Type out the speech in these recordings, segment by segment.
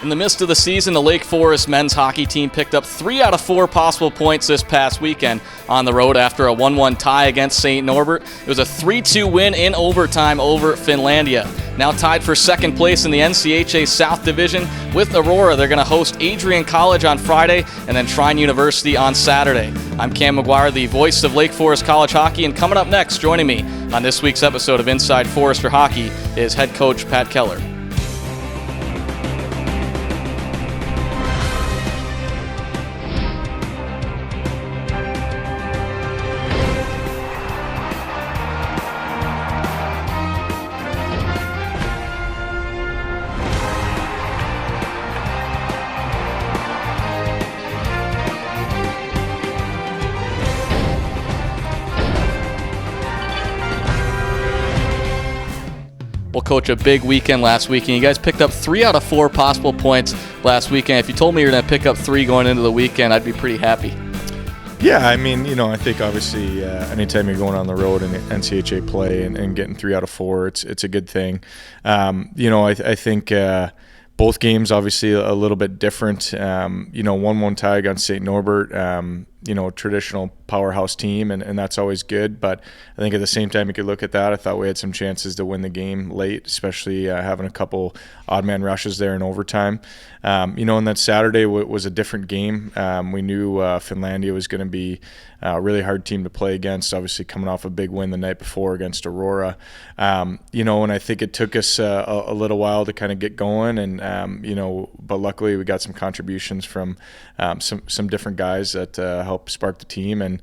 In the midst of the season, the Lake Forest men's hockey team picked up 3 out of 4 possible points this past weekend on the road after a 1-1 tie against St. Norbert. It was a 3-2 win in overtime over Finlandia. Now tied for second place in the NCHA South Division with Aurora. They're going to host Adrian College on Friday and then Trine University on Saturday. I'm Cam McGuire, the voice of Lake Forest College Hockey, and coming up next, joining me on this week's episode of Inside Forester Hockey is head coach Pat Keller. Well, Coach, a big weekend last weekend. You guys picked up 3 out of 4 possible points last weekend. If you told me you were going to pick up 3 going into the weekend, I'd be pretty happy. Yeah, I mean, I think obviously anytime you're going on the road in NCHA play and getting 3 out of 4, it's a good thing. I think both games obviously a little bit different. 1-1 tie against St. Norbert. Traditional powerhouse team, and that's always good. But I think at the same time, you could look at that. I thought we had some chances to win the game late, especially having a couple odd man rushes there in overtime. And that Saturday was a different game. We knew Finlandia was going to be a really hard team to play against, obviously coming off a big win the night before against Aurora. And I think it took us a little while to kind of get going, and but luckily we got some contributions from some different guys that helped spark the team and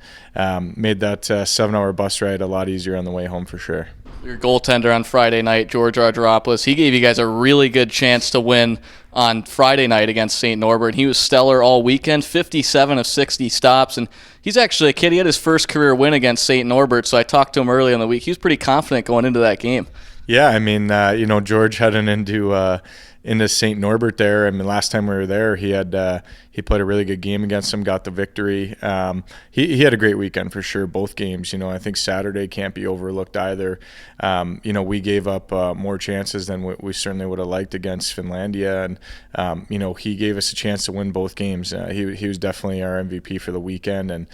made that 7-hour bus ride a lot easier on the way home for sure. Your goaltender on Friday night, George Argyropoulos, he gave you guys a really good chance to win on Friday night against St. Norbert. He was stellar all weekend, 57 of 60 stops, and he's actually a kid. He had his first career win against St. Norbert, so I talked to him early in the week. He was pretty confident going into that game. Yeah, I mean, George heading into St. Norbert there. I mean, last time we were there, he played a really good game against them, got the victory. He had a great weekend for sure, both games. I think Saturday can't be overlooked either. We gave up more chances than we certainly would have liked against Finlandia, and he gave us a chance to win both games. He was definitely our MVP for the weekend, and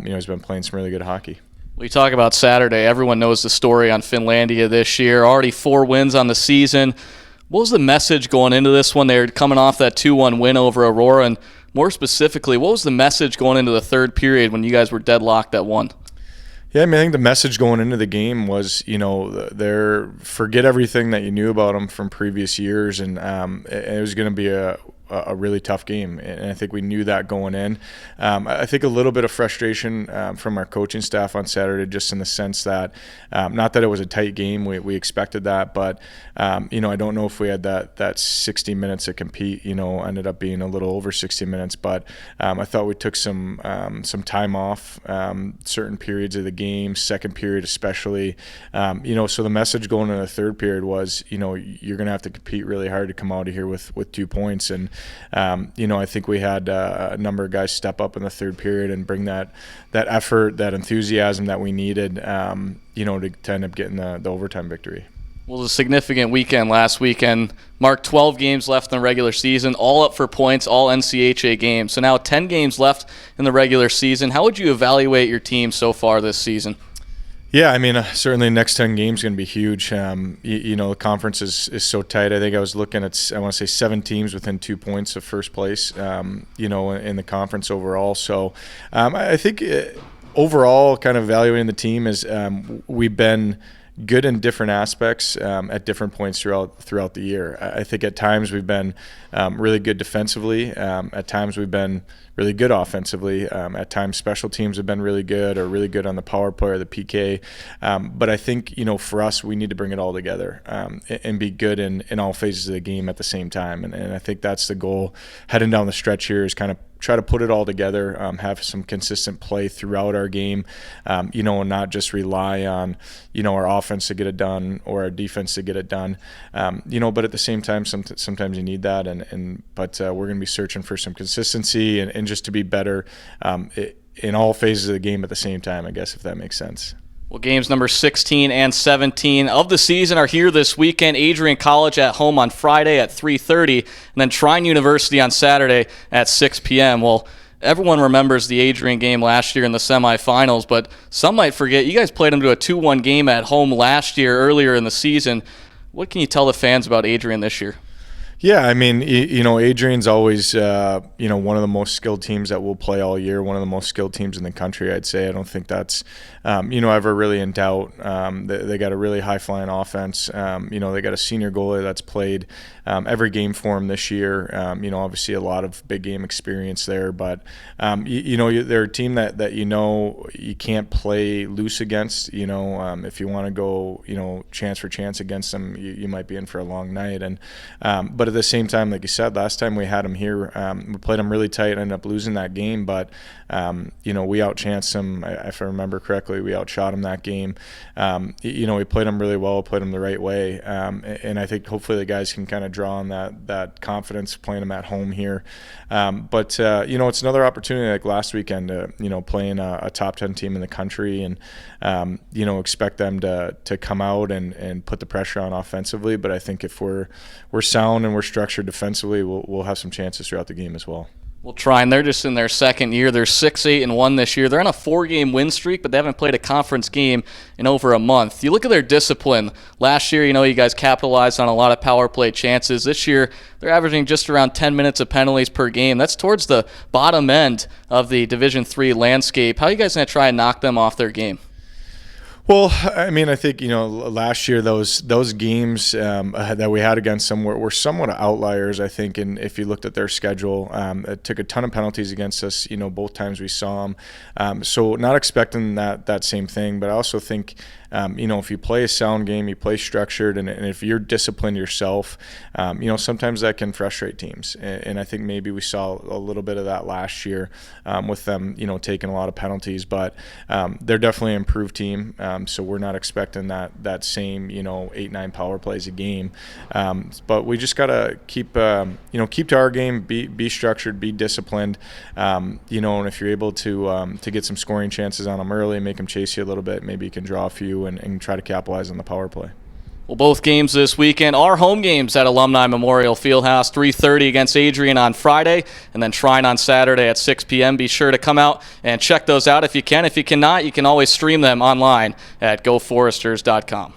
he's been playing some really good hockey. We talk about Saturday. Everyone knows the story on Finlandia this year. Already 4 wins on the season. What was the message going into this one? They were coming off that 2-1 win over Aurora, and more specifically, what was the message going into the third period when you guys were deadlocked at 1? Yeah, I think the message going into the game was, forget everything that you knew about them from previous years, and it was going to be a really tough game, and I think we knew that going in. I think a little bit of frustration from our coaching staff on Saturday, just in the sense that, not that it was a tight game, we expected that, but I don't know if we had that 60 minutes to compete. Ended up being a little over 60 minutes, but I thought we took some time off certain periods of the game, second period especially. So the message going into the third period was, you're going to have to compete really hard to come out of here with 2 points. And I think we had a number of guys step up in the third period and bring that effort, that enthusiasm that we needed, to end up getting the overtime victory. Well, it was a significant weekend last weekend. Marked 12 games left in the regular season, all up for points, all NCHA games. So now 10 games left in the regular season. How would you evaluate your team so far this season? Yeah, I mean, certainly the next 10 games going to be huge. The conference is so tight. I think I was looking at, I want to say 7 teams within 2 points of first place, in the conference overall. So I think overall kind of evaluating the team is we've been good in different aspects at different points throughout the year. I think at times we've been really good defensively. At times we've been really good offensively. At times special teams have been really good or really good on the power play or the PK. But I think, for us, we need to bring it all together and be good in all phases of the game at the same time. And I think that's the goal heading down the stretch here, is kind of try to put it all together, have some consistent play throughout our game, and not just rely on, our offense to get it done or our defense to get it done. But at the same time, sometimes you need that. But we're going to be searching for some consistency and just to be better in all phases of the game at the same time, I guess, if that makes sense. Well, games number 16 and 17 of the season are here this weekend. Adrian College at home on Friday at 3:30, and then Trine University on Saturday at 6 p.m. Well, everyone remembers the Adrian game last year in the semifinals, but some might forget you guys played them to a 2-1 game at home last year, earlier in the season. What can you tell the fans about Adrian this year? Yeah, I mean, Adrian's always, one of the most skilled teams that will play all year, one of the most skilled teams in the country, I'd say. I don't think that's, ever really in doubt. They got a really high-flying offense. They got a senior goalie that's played every game for them this year. Obviously a lot of big game experience there, but, they're a team that you can't play loose against. If you want to go, chance for chance against them, you might be in for a long night. But at the same time, like you said, last time we had them here, we played them really tight, ended up losing that game, but we outchanced them. If I remember correctly, we outshot them that game. We played them really well, played them the right way, and I think hopefully the guys can kind of draw on that confidence playing them at home here. But it's another opportunity like last weekend to playing a top 10 team in the country, and expect them to come out and put the pressure on offensively. But I think if we're sound and we're structured defensively, we'll have some chances throughout the game as well. Well, Trine, they're just in their second year. They're 6-8-1 this year. They're on a 4-game win streak, but they haven't played a conference game in over a month. You look at their discipline. Last year, you guys capitalized on a lot of power play chances. This year, they're averaging just around 10 minutes of penalties per game. That's towards the bottom end of the Division III landscape. How are you guys going to try and knock them off their game? Well, I mean, I think, last year those games that we had against them were somewhat outliers, I think. And if you looked at their schedule, it took a ton of penalties against us, both times we saw them. So not expecting that same thing. But I also think, if you play a sound game, you play structured, and if you're disciplined yourself, sometimes that can frustrate teams. And I think maybe we saw a little bit of that last year with them, taking a lot of penalties. But they're definitely an improved team. So we're not expecting that same 8-9 power plays a game, but we just gotta keep to our game, be structured, be disciplined, and if you're able to get some scoring chances on them early, make them chase you a little bit, maybe you can draw a few and try to capitalize on the power play. Well, both games this weekend are home games at Alumni Memorial Fieldhouse, 3:30 against Adrian on Friday, and then Trine on Saturday at 6 p.m. Be sure to come out and check those out if you can. If you cannot, you can always stream them online at GoForesters.com.